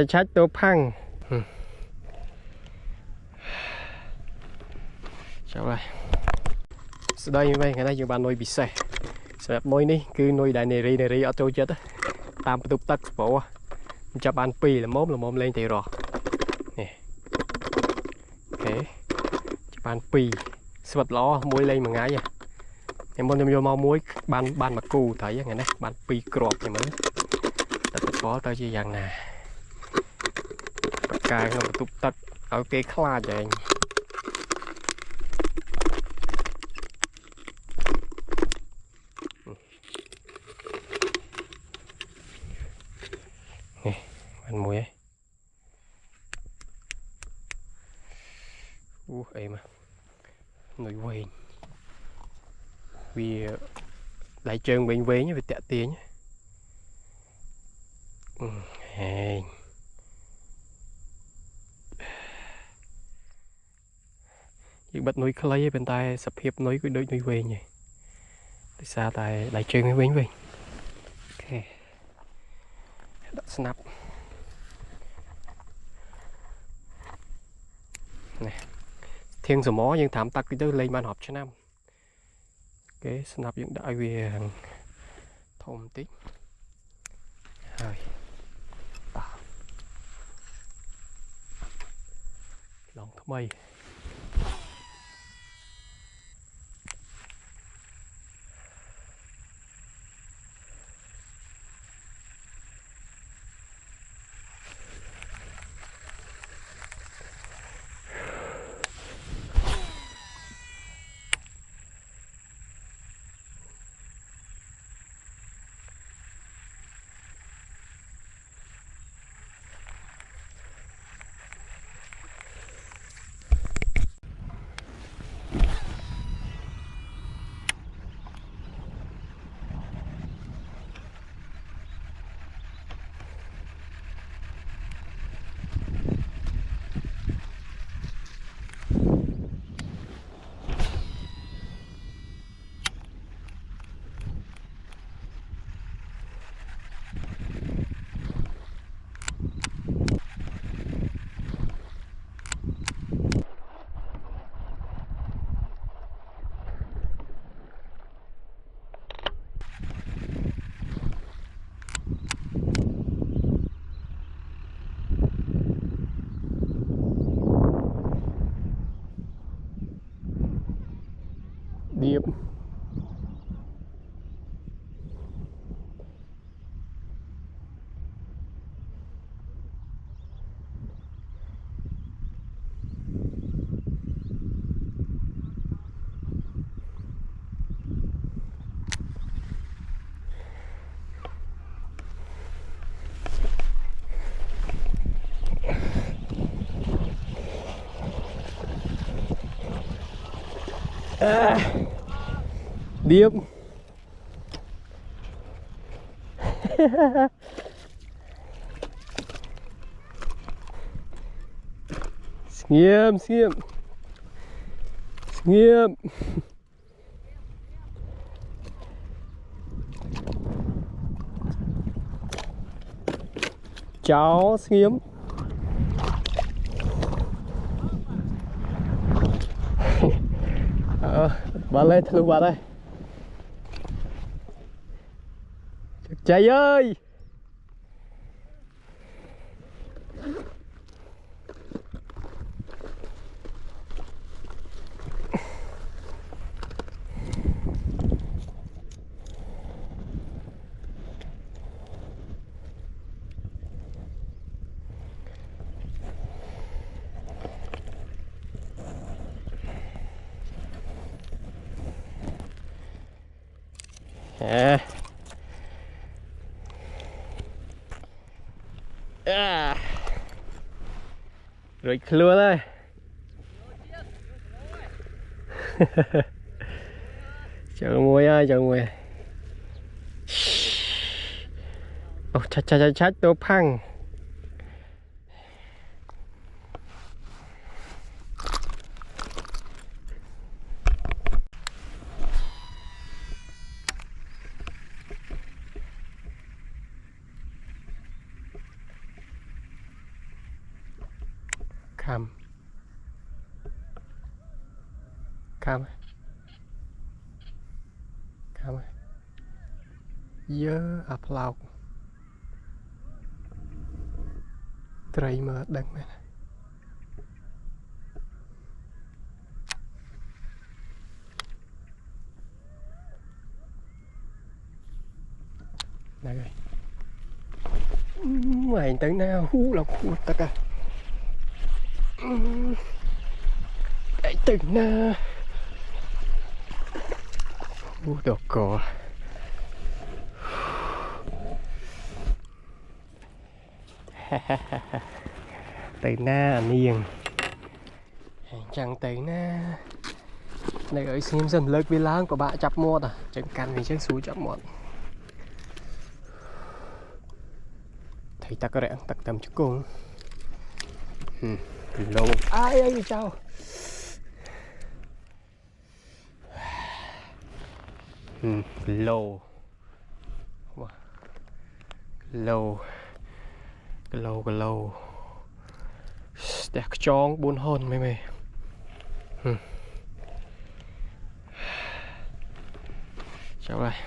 Chát tôi phăng. Chào lại. Đây như vậy, ngày nay chúng bạn nuôi bị xe. Sẽ nuôi ní, cứ nuôi đại nề ri ở chỗ chết á. Tam tục tắc bộ. Cho bạn pi là mốm lên thì rồi. Nè. Ok. Cho bạn pi. Svật ló muối lên mà ngái nha. Em muốn vô mau muối ban mà cù thấy ngày nay bạn pi crop thì mới. Tất có tới chi dạng nè. Cái nó tục tắc ở cái kha cho anh. Nè, bạn muối ấy. Ấy mà người quên vì lại trường bệnh vế nhé, vì tẹt tiền nhé. Những bật núi clay bên tay sập hiệp núi cái đôi núi về nhỉ, tại sao tại lại trường với mình. Ok, đặt snap nè, thiên số mó nhưng thảm tắc cái đôi lên ban họp cho năm. Cái snap những đại về hàng thông tích rồi lòng thơm mây. Điệp điệp nghiêm cháu nghiêm bà lên luôn bà đây chạy ơi. Rồi luôn đây. Chờ mùi ơi, chờ mùi. Chát tôi phăng. cam dơ à plau trời mà đằng này này rồi mày tới nào hú lọc hú ta cả để từ na hú đồ cỏ từ na niềng chẳng từ na này ở xem dần lực vì láng của bạn chập một à chẳng cần thì chắc xúi chập một thầy ta có rẽ tặc tầm chút cùng lâu ai ơi chào lâu lâu đẹp chong buồn hồn mày chào lại